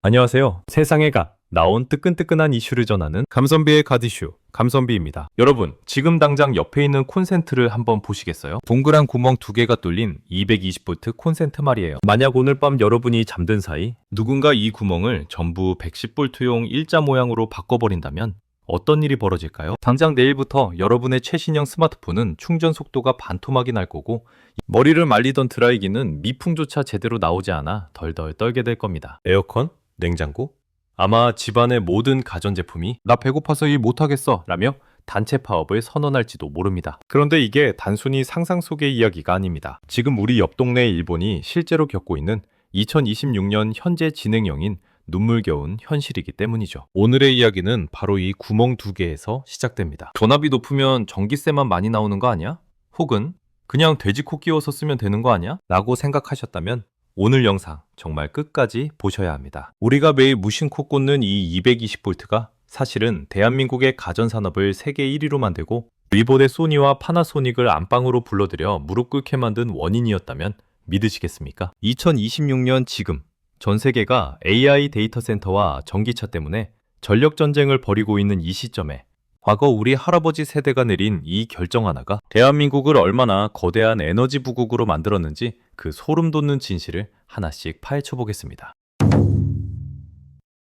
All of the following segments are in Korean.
안녕하세요. 세상에가 나온 뜨끈뜨끈한 이슈를 전하는 감선비의 가디슈, 감선비입니다. 여러분, 지금 당장 옆에 있는 콘센트를 한번 보시겠어요? 동그란 구멍 두 개가 뚫린 220V 콘센트 말이에요. 만약 오늘 밤 여러분이 잠든 사이 누군가 이 구멍을 전부 110V용 일자 모양으로 바꿔버린다면 어떤 일이 벌어질까요? 당장 내일부터 여러분의 최신형 스마트폰은 충전 속도가 반토막이 날 거고 머리를 말리던 드라이기는 미풍조차 제대로 나오지 않아 덜덜 떨게 될 겁니다. 에어컨? 냉장고? 아마 집안의 모든 가전제품이 나 배고파서 일 못하겠어 라며 단체 파업을 선언할지도 모릅니다. 그런데 이게 단순히 상상 속의 이야기가 아닙니다. 지금 우리 옆 동네의 일본이 실제로 겪고 있는 2026년 현재 진행형인 눈물겨운 현실이기 때문이죠. 오늘의 이야기는 바로 이 구멍 두 개에서 시작됩니다. 전압이 높으면 전기세만 많이 나오는 거 아니야? 혹은 그냥 돼지코 끼워서 쓰면 되는 거 아니야? 라고 생각하셨다면 오늘 영상 정말 끝까지 보셔야 합니다. 우리가 매일 무심코 꽂는 이 220V가 사실은 대한민국의 가전산업을 세계 1위로 만들고 일본의 소니와 파나소닉을 안방으로 불러들여 무릎 꿇게 만든 원인이었다면 믿으시겠습니까? 2026년 지금 전 세계가 AI 데이터 센터와 전기차 때문에 전력 전쟁을 벌이고 있는 이 시점에 과거 우리 할아버지 세대가 내린 이 결정 하나가 대한민국을 얼마나 거대한 에너지 부국으로 만들었는지 그 소름 돋는 진실을 하나씩 파헤쳐 보겠습니다.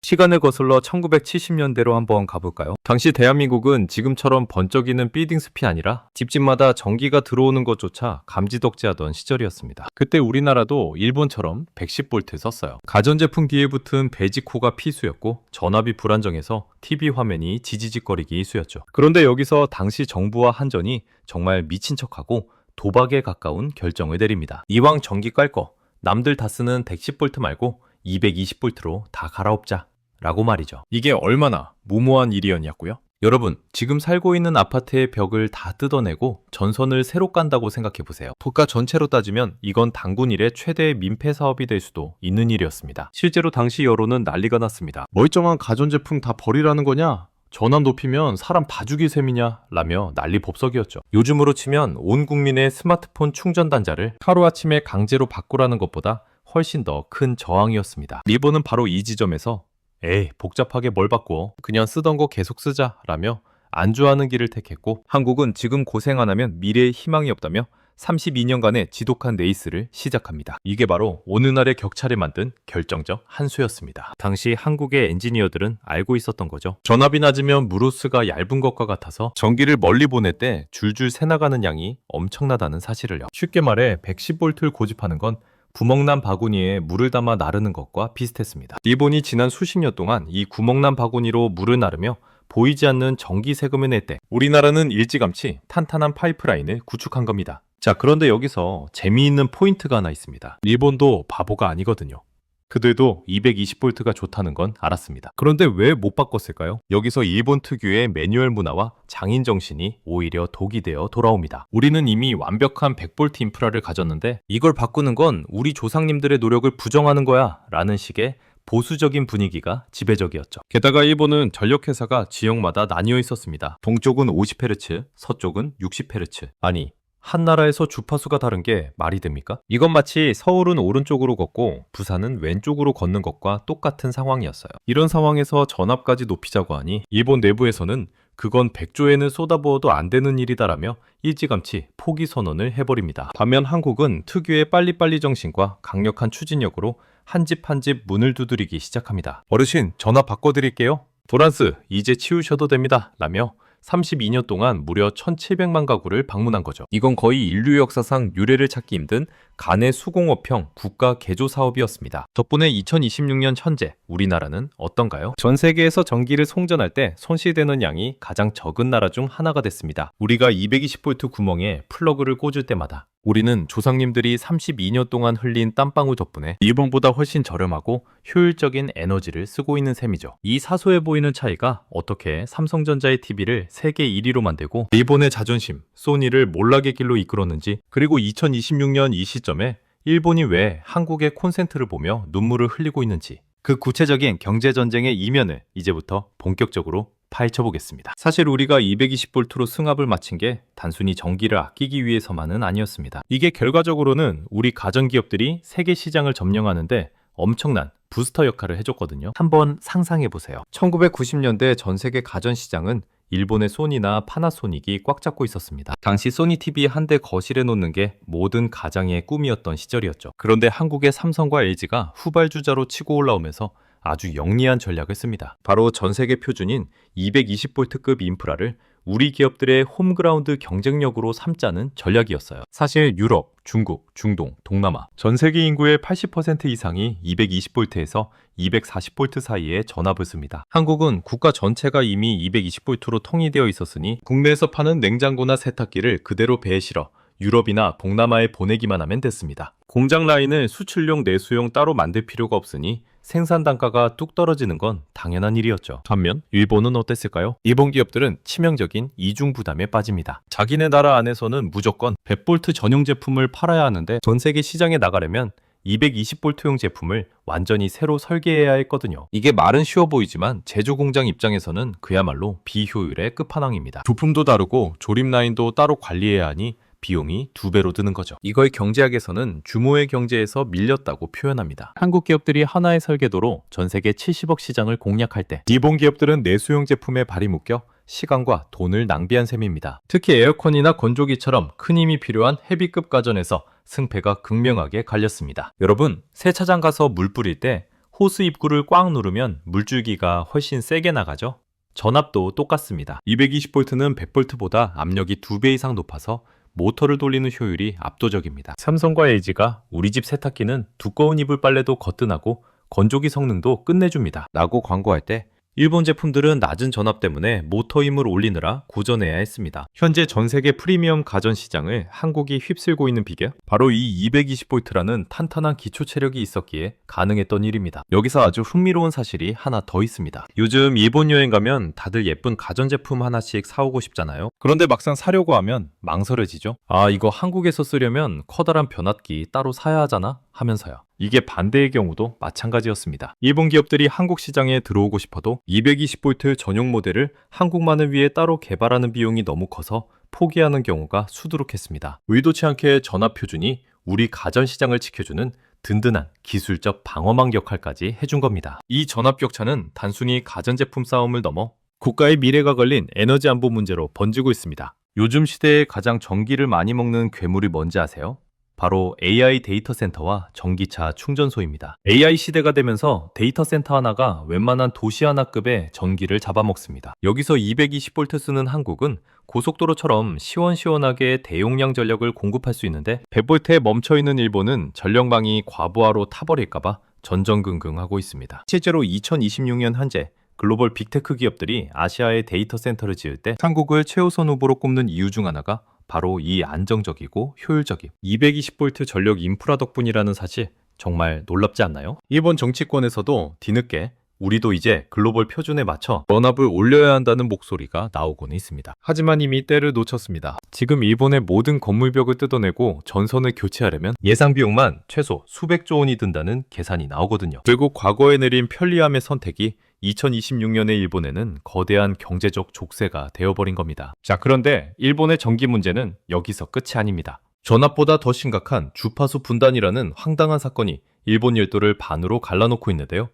시간을 거슬러 1970년대로 한번 가볼까요? 당시 대한민국은 지금처럼 번쩍이는 빌딩숲이 아니라 집집마다 전기가 들어오는 것조차 감지덕지하던 시절이었습니다. 그때 우리나라도 일본처럼 110V 썼어요. 가전제품 뒤에 붙은 배지코가 필수였고 전압이 불안정해서 TV 화면이 지지직거리기 일쑤였죠. 그런데 여기서 당시 정부와 한전이 정말 미친 척하고 도박에 가까운 결정을 내립니다. 이왕 전기 깔 거 남들 다 쓰는 110V 말고 220V로 다 갈아엎자 라고 말이죠. 이게 얼마나 무모한 일이었냐고요? 여러분, 지금 살고 있는 아파트의 벽을 다 뜯어내고 전선을 새로 깐다고 생각해보세요. 국가 전체로 따지면 이건 단군 이래 최대의 민폐 사업이 될 수도 있는 일이었습니다. 실제로 당시 여론은 난리가 났습니다. 멀쩡한 가전제품 다 버리라는 거냐? 전압 높이면 사람 다 죽일 셈이냐? 라며 난리 법석이었죠. 요즘으로 치면 온 국민의 스마트폰 충전 단자를 하루아침에 강제로 바꾸라는 것보다 훨씬 더 큰 저항이었습니다. 일본은 바로 이 지점에서 에이, 복잡하게 뭘 바꿔. 그냥 쓰던 거 계속 쓰자 라며 안주하는 길을 택했고 한국은 지금 고생 안 하면 미래에 희망이 없다며 32년간의 지독한 레이스를 시작합니다. 이게 바로 어느 날의 격차를 만든 결정적 한 수였습니다. 당시 한국의 엔지니어들은 알고 있었던 거죠. 전압이 낮으면 무로스가 얇은 것과 같아서 전기를 멀리 보낼 때 줄줄 새나가는 양이 엄청나다는 사실을요. 쉽게 말해 110V를 고집하는 건 구멍난 바구니에 물을 담아 나르는 것과 비슷했습니다. 일본이 지난 수십 년 동안 이 구멍난 바구니로 물을 나르며 보이지 않는 전기 세금을 낼 때 우리나라는 일찌감치 탄탄한 파이프라인을 구축한 겁니다. 자, 그런데 여기서 재미있는 포인트가 하나 있습니다. 일본도 바보가 아니거든요. 그들도 220V가 좋다는 건 알았습니다. 그런데 왜 못 바꿨을까요? 여기서 일본 특유의 매뉴얼 문화와 장인 정신이 오히려 독이 되어 돌아옵니다. 우리는 이미 완벽한 100V 인프라를 가졌는데 이걸 바꾸는 건 우리 조상님들의 노력을 부정하는 거야 라는 식의 보수적인 분위기가 지배적이었죠. 게다가 일본은 전력회사가 지역마다 나뉘어 있었습니다. 동쪽은 50Hz, 서쪽은 60Hz. 아니, 한 나라에서 주파수가 다른 게 말이 됩니까? 이건 마치 서울은 오른쪽으로 걷고 부산은 왼쪽으로 걷는 것과 똑같은 상황이었어요. 이런 상황에서 전압까지 높이자고 하니 일본 내부에서는 그건 100조에는 쏟아부어도 안 되는 일이다라며 일찌감치 포기 선언을 해버립니다. 반면 한국은 특유의 빨리빨리 정신과 강력한 추진력으로 한 집 한 집 문을 두드리기 시작합니다. 어르신, 전화 바꿔드릴게요. 도란스, 이제 치우셔도 됩니다. 라며 32년 동안 무려 1,700만 가구를 방문한 거죠. 이건 거의 인류 역사상 유례를 찾기 힘든 간의 수공업형 국가 개조 사업이었습니다. 덕분에 2026년 현재 우리나라는 어떤가요? 전 세계에서 전기를 송전할 때 손실되는 양이 가장 적은 나라 중 하나가 됐습니다. 우리가 220V 구멍에 플러그를 꽂을 때마다 우리는 조상님들이 32년 동안 흘린 땀방울 덕분에 일본보다 훨씬 저렴하고 효율적인 에너지를 쓰고 있는 셈이죠. 이 사소해 보이는 차이가 어떻게 삼성전자의 TV를 세계 1위로 만들고 일본의 자존심, 소니를 몰락의 길로 이끌었는지, 그리고 2026년 이 시점에 일본이 왜 한국의 콘센트를 보며 눈물을 흘리고 있는지, 그 구체적인 경제전쟁의 이면을 이제부터 본격적으로 파헤쳐 보겠습니다. 사실 우리가 220V로 승합을 마친 게 단순히 전기를 아끼기 위해서만은 아니었습니다. 이게 결과적으로는 우리 가전기업들이 세계 시장을 점령하는데 엄청난 부스터 역할을 해줬거든요. 한번 상상해보세요. 1990년대 전 세계 가전시장은 일본의 소니나 파나소닉이 꽉 잡고 있었습니다. 당시 소니 TV 한 대 거실에 놓는 게 모든 가장의 꿈이었던 시절이었죠. 그런데 한국의 삼성과 LG가 후발주자로 치고 올라오면서 아주 영리한 전략을 씁니다. 바로 전 세계 표준인 220V급 인프라를 우리 기업들의 홈그라운드 경쟁력으로 삼자는 전략이었어요. 사실 유럽, 중국, 중동, 동남아 전 세계 인구의 80% 이상이 220V에서 240V 사이에 전압을 씁니다. 한국은 국가 전체가 이미 220V로 통일되어 있었으니 국내에서 파는 냉장고나 세탁기를 그대로 배에 실어 유럽이나 동남아에 보내기만 하면 됐습니다. 공장 라인을 수출용, 내수용 따로 만들 필요가 없으니 생산 단가가 뚝 떨어지는 건 당연한 일이었죠. 반면 일본은 어땠을까요? 일본 기업들은 치명적인 이중 부담에 빠집니다. 자기네 나라 안에서는 무조건 100V 전용 제품을 팔아야 하는데 전 세계 시장에 나가려면 220V용 제품을 완전히 새로 설계해야 했거든요. 이게 말은 쉬워 보이지만 제조 공장 입장에서는 그야말로 비효율의 끝판왕입니다. 부품도 다르고 조립 라인도 따로 관리해야 하니 비용이 2배로 드는 거죠. 이걸 경제학에서는 규모의 경제에서 밀렸다고 표현합니다. 한국 기업들이 하나의 설계도로 전 세계 70억 시장을 공략할 때 일본 기업들은 내수용 제품에 발이 묶여 시간과 돈을 낭비한 셈입니다. 특히 에어컨이나 건조기처럼 큰 힘이 필요한 헤비급 가전에서 승패가 극명하게 갈렸습니다. 여러분, 세차장 가서 물 뿌릴 때 호스 입구를 꽉 누르면 물줄기가 훨씬 세게 나가죠? 전압도 똑같습니다. 220V는 100V보다 압력이 2배 이상 높아서 모터를 돌리는 효율이 압도적입니다. 삼성과 LG가 우리 집 세탁기는 두꺼운 이불 빨래도 거뜬하고 건조기 성능도 끝내줍니다 라고 광고할 때 일본 제품들은 낮은 전압 때문에 모터 힘을 올리느라 고전해야 했습니다. 현재 전 세계 프리미엄 가전 시장을 한국이 휩쓸고 있는 비결? 바로 이 220V라는 탄탄한 기초 체력이 있었기에 가능했던 일입니다. 여기서 아주 흥미로운 사실이 하나 더 있습니다. 요즘 일본 여행 가면 다들 예쁜 가전 제품 하나씩 사오고 싶잖아요. 그런데 막상 사려고 하면 망설여지죠. 아, 이거 한국에서 쓰려면 커다란 변압기 따로 사야 하잖아? 하면서요. 이게 반대의 경우도 마찬가지였습니다. 일본 기업들이 한국 시장에 들어오고 싶어도 220V 전용 모델을 한국만을 위해 따로 개발하는 비용이 너무 커서 포기하는 경우가 수두룩했습니다. 의도치 않게 전압 표준이 우리 가전 시장을 지켜주는 든든한 기술적 방어망 역할까지 해준 겁니다. 이 전압 격차는 단순히 가전제품 싸움을 넘어 국가의 미래가 걸린 에너지 안보 문제로 번지고 있습니다. 요즘 시대에 가장 전기를 많이 먹는 괴물이 뭔지 아세요? 바로 AI 데이터 센터와 전기차 충전소입니다. AI 시대가 되면서 데이터 센터 하나가 웬만한 도시 하나급의 전기를 잡아먹습니다. 여기서 220V 쓰는 한국은 고속도로처럼 시원시원하게 대용량 전력을 공급할 수 있는데 100V에 멈춰있는 일본은 전력망이 과부하로 타버릴까봐 전전긍긍하고 있습니다. 실제로 2026년 현재 글로벌 빅테크 기업들이 아시아에 데이터 센터를 지을 때 한국을 최우선 후보로 꼽는 이유 중 하나가 바로 이 안정적이고 효율적인 220V 전력 인프라 덕분이라는 사실 정말 놀랍지 않나요? 일본 정치권에서도 뒤늦게 우리도 이제 글로벌 표준에 맞춰 전압을 올려야 한다는 목소리가 나오고는 있습니다. 하지만 이미 때를 놓쳤습니다. 지금 일본의 모든 건물벽을 뜯어내고 전선을 교체하려면 예상 비용만 최소 수백조 원이 든다는 계산이 나오거든요. 결국 과거에 내린 편리함의 선택이 2026년의 일본에는 거대한 경제적 족쇄가 되어버린 겁니다. 자, 그런데 일본의 전기 문제는 여기서 끝이 아닙니다. 전압보다 더 심각한 주파수 분단이라는 황당한 사건이 일본 열도를 반으로 갈라놓고 있는데요.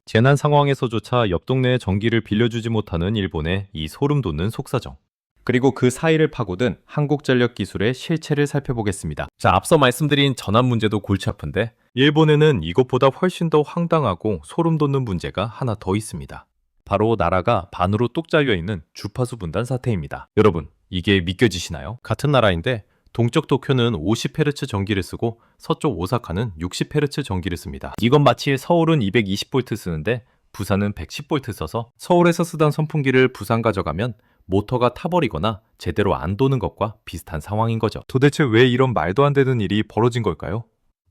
재난 상황에서조차 옆 동네의 전기를 빌려주지 못하는 일본의 이 소름 돋는 속사정. 그리고 그 사이를 파고든 한국전력 기술의 실체를 살펴보겠습니다. 자, 앞서 말씀드린 전압 문제도 골치 아픈데 일본에는 이것보다 훨씬 더 황당하고 소름 돋는 문제가 하나 더 있습니다. 바로 나라가 반으로 뚝 잘려있는 주파수 분단 사태입니다. 여러분, 이게 믿겨지시나요? 같은 나라인데 동쪽 도쿄는 50Hz 전기를 쓰고 서쪽 오사카는 60Hz 전기를 씁니다. 이건 마치 서울은 220V 쓰는데 부산은 110V 써서 서울에서 쓰던 선풍기를 부산 가져가면 모터가 타버리거나 제대로 안 도는 것과 비슷한 상황인 거죠. 도대체 왜 이런 말도 안 되는 일이 벌어진 걸까요?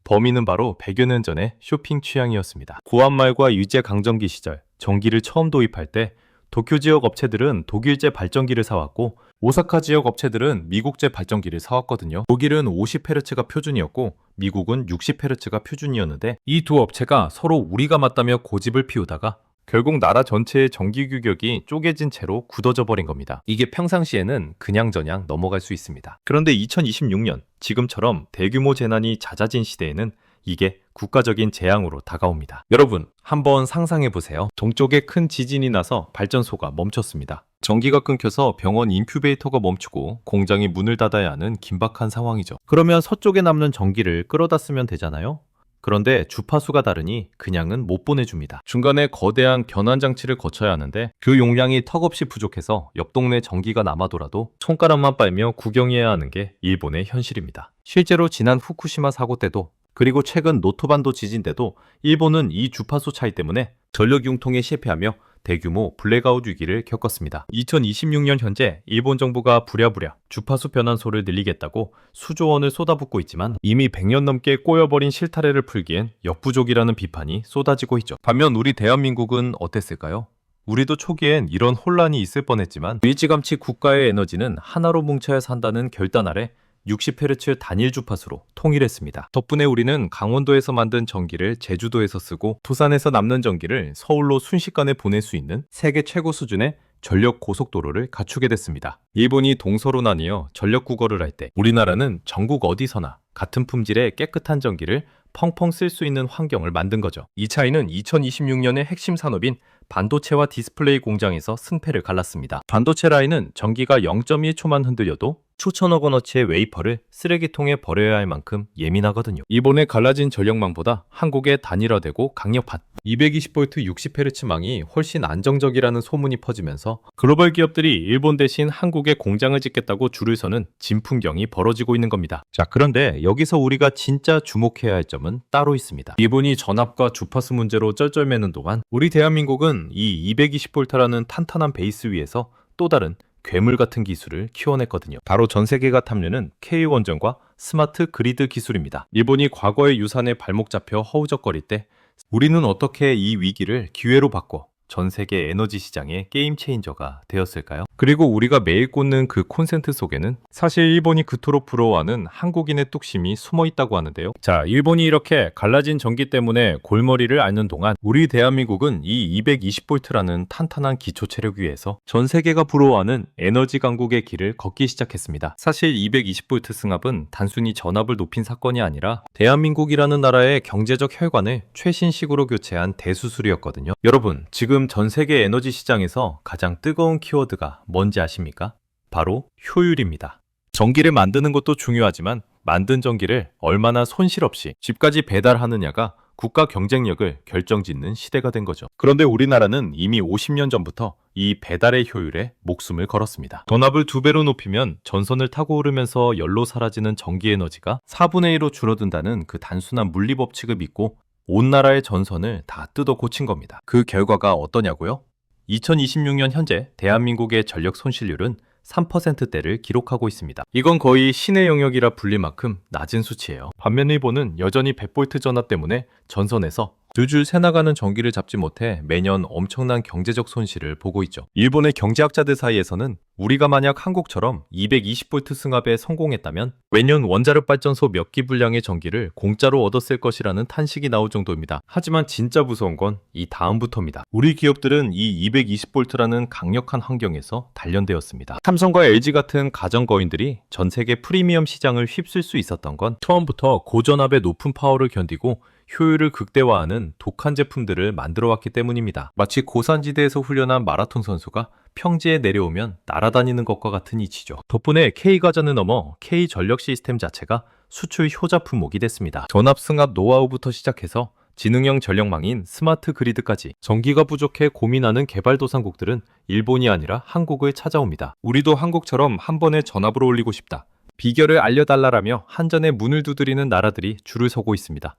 범인은 바로 100여 년 전의 쇼핑 취향이었습니다. 고압말과 유제 강점기 시절 전기를 처음 도입할 때 도쿄 지역 업체들은 독일제 발전기를 사왔고 오사카 지역 업체들은 미국제 발전기를 사왔거든요. 독일은 50Hz가 표준이었고 미국은 60Hz가 표준이었는데 이 두 업체가 서로 우리가 맞다며 고집을 피우다가 결국 나라 전체의 전기 규격이 쪼개진 채로 굳어져 버린 겁니다. 이게 평상시에는 그냥저냥 넘어갈 수 있습니다. 그런데 2026년 지금처럼 대규모 재난이 잦아진 시대에는 이게 국가적인 재앙으로 다가옵니다. 여러분, 한번 상상해보세요. 동쪽에 큰 지진이 나서 발전소가 멈췄습니다. 전기가 끊겨서 병원 인큐베이터가 멈추고 공장이 문을 닫아야 하는 긴박한 상황이죠. 그러면 서쪽에 남는 전기를 끌어다 쓰면 되잖아요? 그런데 주파수가 다르니 그냥은 못 보내줍니다. 중간에 거대한 변환장치를 거쳐야 하는데 그 용량이 턱없이 부족해서 옆 동네 전기가 남아돌아도 손가락만 빨며 구경해야 하는 게 일본의 현실입니다. 실제로 지난 후쿠시마 사고 때도 그리고 최근 노토반도 지진 때도 일본은 이 주파수 차이 때문에 전력 융통에 실패하며 대규모 블랙아웃 위기를 겪었습니다. 2026년 현재 일본 정부가 부랴부랴 주파수 변환소를 늘리겠다고 수조 원을 쏟아붓고 있지만 이미 100년 넘게 꼬여버린 실타래를 풀기엔 역부족이라는 비판이 쏟아지고 있죠. 반면 우리 대한민국은 어땠을까요? 우리도 초기엔 이런 혼란이 있을 뻔했지만 일찌감치 국가의 에너지는 하나로 뭉쳐야 산다는 결단 아래 60Hz 단일 주파수로 통일했습니다. 덕분에 우리는 강원도에서 만든 전기를 제주도에서 쓰고 부산에서 남는 전기를 서울로 순식간에 보낼 수 있는 세계 최고 수준의 전력 고속도로를 갖추게 됐습니다. 일본이 동서로 나뉘어 전력 국어를 할 때 우리나라는 전국 어디서나 같은 품질의 깨끗한 전기를 펑펑 쓸 수 있는 환경을 만든 거죠. 이 차이는 2026년의 핵심 산업인 반도체와 디스플레이 공장에서 승패를 갈랐습니다. 반도체 라인은 전기가 0.1초만 흔들려도 수천억 원어치의 웨이퍼를 쓰레기통에 버려야 할 만큼 예민하거든요. 일본의 갈라진 전력망보다 한국의 단일화되고 강력한 220V 60Hz망이 훨씬 안정적이라는 소문이 퍼지면서 글로벌 기업들이 일본 대신 한국에 공장을 짓겠다고 줄을 서는 진풍경이 벌어지고 있는 겁니다. 자, 그런데 여기서 우리가 진짜 주목해야 할 점은 따로 있습니다. 일본이 전압과 주파수 문제로 쩔쩔매는 동안 우리 대한민국은 이 220V라는 탄탄한 베이스 위에서 또 다른 괴물 같은 기술을 키워냈거든요. 바로 전 세계가 탐내는 K원전과 스마트 그리드 기술입니다. 일본이 과거의 유산에 발목 잡혀 허우적거릴 때 우리는 어떻게 이 위기를 기회로 바꿔 전 세계 에너지 시장의 게임 체인저가 되었을까요? 그리고 우리가 매일 꽂는 그 콘센트 속에는 사실 일본이 그토록 부러워하는 한국인의 뚝심이 숨어 있다고 하는데요. 자, 일본이 이렇게 갈라진 전기 때문에 골머리를 앓는 동안 우리 대한민국은 이 220V라는 탄탄한 기초 체력 위에서 전 세계가 부러워하는 에너지 강국의 길을 걷기 시작했습니다. 사실 220V 승합은 단순히 전압을 높인 사건이 아니라 대한민국이라는 나라의 경제적 혈관을 최신식으로 교체한 대수술이었거든요. 여러분, 지금 전 세계 에너지 시장에서 가장 뜨거운 키워드가 뭔지 아십니까? 바로 효율입니다. 전기를 만드는 것도 중요하지만 만든 전기를 얼마나 손실 없이 집까지 배달하느냐가 국가 경쟁력을 결정짓는 시대가 된 거죠. 그런데 우리나라는 이미 50년 전부터 이 배달의 효율에 목숨을 걸었습니다. 전압을 2배로 높이면 전선을 타고 오르면서 열로 사라지는 전기 에너지가 4분의 1로 줄어든다는 그 단순한 물리 법칙을 믿고 온 나라의 전선을 다 뜯어 고친 겁니다. 그 결과가 어떠냐고요? 2026년 현재 대한민국의 전력 손실률은 3%대를 기록하고 있습니다. 이건 거의 신의 영역이라 불릴 만큼 낮은 수치예요. 반면 일본은 여전히 100V 전압 때문에 전선에서 줄줄 새나가는 전기를 잡지 못해 매년 엄청난 경제적 손실을 보고 있죠. 일본의 경제학자들 사이에서는 우리가 만약 한국처럼 220V 승합에 성공했다면 매년 원자력 발전소 몇 기 분량의 전기를 공짜로 얻었을 것이라는 탄식이 나올 정도입니다. 하지만 진짜 무서운 건 이 다음부터입니다. 우리 기업들은 이 220V라는 강력한 환경에서 단련되었습니다. 삼성과 LG 같은 가정거인들이 전 세계 프리미엄 시장을 휩쓸 수 있었던 건 처음부터 고전압의 높은 파워를 견디고 효율을 극대화하는 독한 제품들을 만들어왔기 때문입니다. 마치 고산지대에서 훈련한 마라톤 선수가 평지에 내려오면 날아다니는 것과 같은 이치죠. 덕분에 K가전을 넘어 K전력 시스템 자체가 수출 효자 품목이 됐습니다. 전압 승합 노하우부터 시작해서 지능형 전력망인 스마트 그리드까지 전기가 부족해 고민하는 개발도상국들은 일본이 아니라 한국을 찾아옵니다. 우리도 한국처럼 한 번에 전압을 올리고 싶다. 비결을 알려달라라며 한전에 문을 두드리는 나라들이 줄을 서고 있습니다.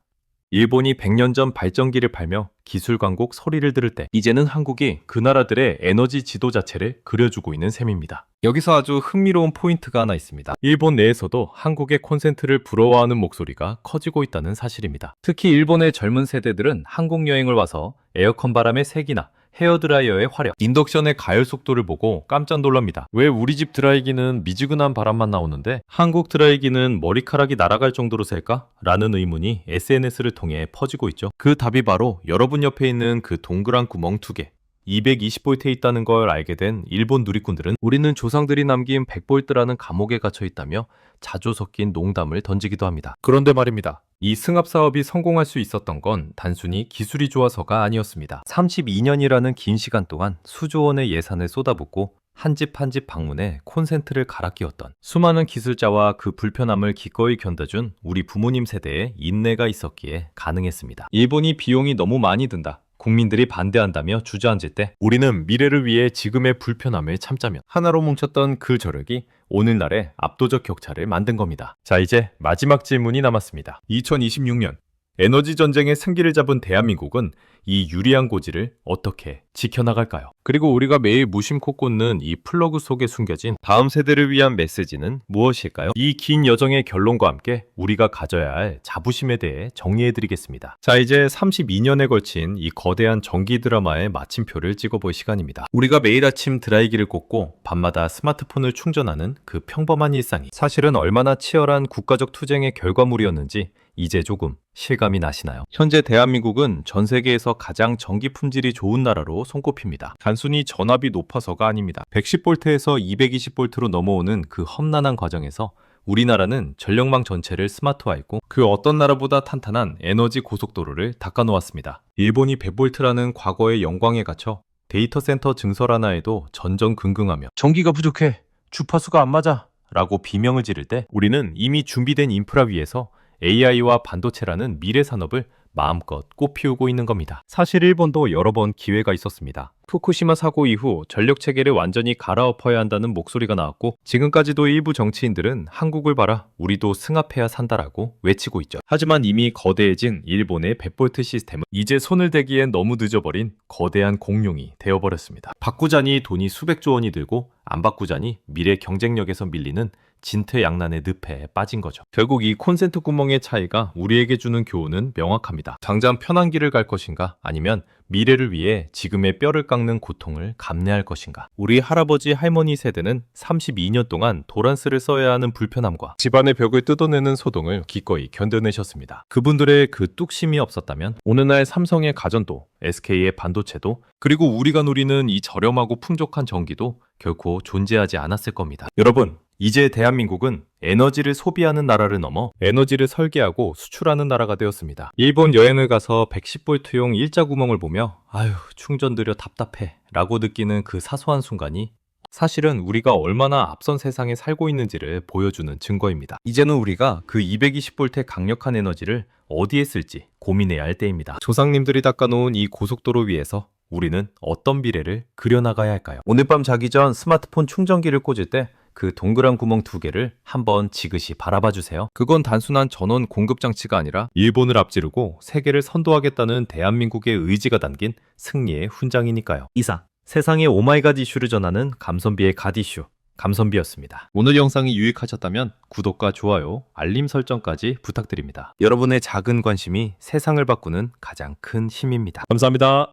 일본이 100년 전 발전기를 팔며 기술 강국 소리를 들을 때 이제는 한국이 그 나라들의 에너지 지도 자체를 그려주고 있는 셈입니다. 여기서 아주 흥미로운 포인트가 하나 있습니다. 일본 내에서도 한국의 콘센트를 부러워하는 목소리가 커지고 있다는 사실입니다. 특히 일본의 젊은 세대들은 한국 여행을 와서 에어컨 바람의 색이나 헤어드라이어의 화력, 인덕션의 가열 속도를 보고 깜짝 놀랍니다. 왜 우리 집 드라이기는 미지근한 바람만 나오는데 한국 드라이기는 머리카락이 날아갈 정도로 셀까? 라는 의문이 SNS를 통해 퍼지고 있죠. 그 답이 바로 여러분 옆에 있는 그 동그란 구멍 2개. 220V에 있다는 걸 알게 된 일본 누리꾼들은 우리는 조상들이 남긴 100V라는 감옥에 갇혀 있다며 자주 섞인 농담을 던지기도 합니다. 그런데 말입니다. 이 승합 사업이 성공할 수 있었던 건 단순히 기술이 좋아서가 아니었습니다. 32년이라는 긴 시간 동안 수조 원의 예산을 쏟아붓고 한 집 한 집 방문에 콘센트를 갈아 끼웠던 수많은 기술자와 그 불편함을 기꺼이 견뎌준 우리 부모님 세대의 인내가 있었기에 가능했습니다. 일본이 비용이 너무 많이 든다, 국민들이 반대한다며 주저앉을 때 우리는 미래를 위해 지금의 불편함을 참자며 하나로 뭉쳤던 그 저력이 오늘날의 압도적 격차를 만든 겁니다. 자, 이제 마지막 질문이 남았습니다. 2026년 에너지 전쟁의 승기를 잡은 대한민국은 이 유리한 고지를 어떻게 지켜나갈까요? 그리고 우리가 매일 무심코 꽂는 이 플러그 속에 숨겨진 다음 세대를 위한 메시지는 무엇일까요? 이 긴 여정의 결론과 함께 우리가 가져야 할 자부심에 대해 정리해드리겠습니다. 자, 이제 32년에 걸친 이 거대한 전기 드라마의 마침표를 찍어볼 시간입니다. 우리가 매일 아침 드라이기를 꽂고 밤마다 스마트폰을 충전하는 그 평범한 일상이 사실은 얼마나 치열한 국가적 투쟁의 결과물이었는지 이제 조금 실감이 나시나요? 현재 대한민국은 전 세계에서 가장 전기 품질이 좋은 나라로 손꼽힙니다. 단순히 전압이 높아서가 아닙니다. 110V에서 220V로 넘어오는 그 험난한 과정에서 우리나라는 전력망 전체를 스마트화했고 그 어떤 나라보다 탄탄한 에너지 고속도로를 닦아놓았습니다. 일본이 100V라는 과거의 영광에 갇혀 데이터 센터 증설 하나에도 전전긍긍하며 전기가 부족해, 주파수가 안 맞아 라고 비명을 지를 때 우리는 이미 준비된 인프라 위에서 AI와 반도체라는 미래 산업을 마음껏 꽃피우고 있는 겁니다. 사실 일본도 여러 번 기회가 있었습니다. 후쿠시마 사고 이후 전력 체계를 완전히 갈아엎어야 한다는 목소리가 나왔고 지금까지도 일부 정치인들은 한국을 봐라, 우리도 승합해야 산다라고 외치고 있죠. 하지만 이미 거대해진 일본의 100V 시스템은 이제 손을 대기엔 너무 늦어버린 거대한 공룡이 되어버렸습니다. 바꾸자니 돈이 수백조 원이 들고 안 바꾸자니 미래 경쟁력에서 밀리는 진퇴양난의 늪에 빠진 거죠. 결국 이 콘센트 구멍의 차이가 우리에게 주는 교훈은 명확합니다. 당장 편한 길을 갈 것인가, 아니면 미래를 위해 지금의 뼈를 깎는 고통을 감내할 것인가. 우리 할아버지 할머니 세대는 32년 동안 도란스를 써야 하는 불편함과 집안의 벽을 뜯어내는 소동을 기꺼이 견뎌내셨습니다. 그분들의 그 뚝심이 없었다면 오늘날 삼성의 가전도, SK의 반도체도, 그리고 우리가 누리는 이 저렴하고 풍족한 전기도 결코 존재하지 않았을 겁니다. 여러분, 이제 대한민국은 에너지를 소비하는 나라를 넘어 에너지를 설계하고 수출하는 나라가 되었습니다. 일본 여행을 가서 110V용 일자 구멍을 보며 아유, 충전 느려 답답해 라고 느끼는 그 사소한 순간이 사실은 우리가 얼마나 앞선 세상에 살고 있는지를 보여주는 증거입니다. 이제는 우리가 그 220V의 강력한 에너지를 어디에 쓸지 고민해야 할 때입니다. 조상님들이 닦아놓은 이 고속도로 위에서 우리는 어떤 미래를 그려나가야 할까요? 오늘 밤 자기 전 스마트폰 충전기를 꽂을 때 그 동그란 구멍 2개를 한번 지그시 바라봐 주세요. 그건 단순한 전원 공급 장치가 아니라 일본을 앞지르고 세계를 선도하겠다는 대한민국의 의지가 담긴 승리의 훈장이니까요. 이상, 세상의 오마이갓 이슈를 전하는 감선비의 갓 이슈, 감선비였습니다. 오늘 영상이 유익하셨다면 구독과 좋아요, 알림 설정까지 부탁드립니다. 여러분의 작은 관심이 세상을 바꾸는 가장 큰 힘입니다. 감사합니다.